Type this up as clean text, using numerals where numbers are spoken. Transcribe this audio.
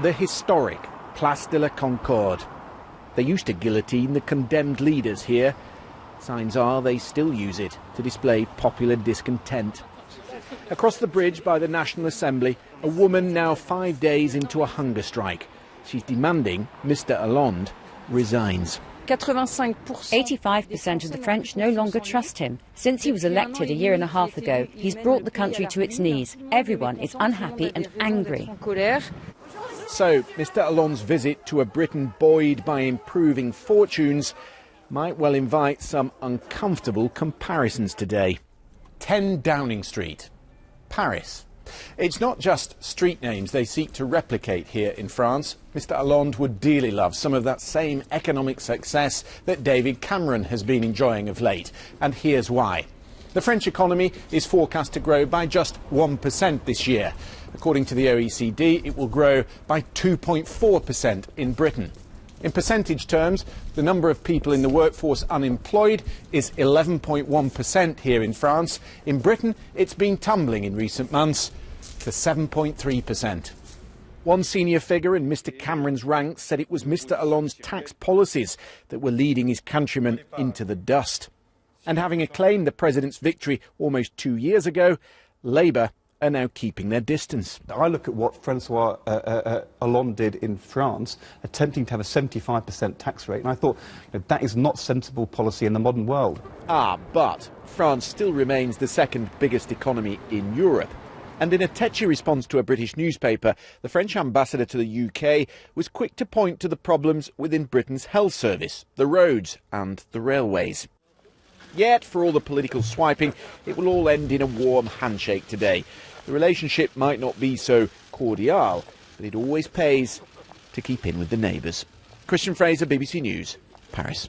the historic Place de la Concorde. They used to guillotine the condemned leaders here. Signs are they still use it to display popular discontent. Across the bridge by the National Assembly, a woman now 5 days into a hunger strike. She's demanding Mr. Hollande resigns. 85% of the French no longer trust him. Since he was elected a year and a half ago, he's brought the country to its knees. Everyone is unhappy and angry. So, Mr. Hollande's visit to a Britain buoyed by improving fortunes might well invite some uncomfortable comparisons today. 10 Downing Street, Paris. It's not just street names they seek to replicate here in France. Mr. Hollande would dearly love some of that same economic success that David Cameron has been enjoying of late. And here's why. The French economy is forecast to grow by just 1% this year. According to the OECD, it will grow by 2.4% in Britain. In percentage terms, the number of people in the workforce unemployed is 11.1% here in France. In Britain, it's been tumbling in recent months to 7.3%. One senior figure in Mr. Cameron's ranks said it was Mr. Hollande's tax policies that were leading his countrymen into the dust. And having acclaimed the president's victory almost 2 years ago, Labour are now keeping their distance. I look at what Francois Hollande did in France, attempting to have a 75% tax rate, and I thought that is not sensible policy in the modern world. But France still remains the second biggest economy in Europe. And in a tetchy response to a British newspaper, the French ambassador to the UK was quick to point to the problems within Britain's health service, the roads and the railways. Yet, for all the political swiping, it will all end in a warm handshake today. The relationship might not be so cordial, but it always pays to keep in with the neighbours. Christian Fraser, BBC News, Paris.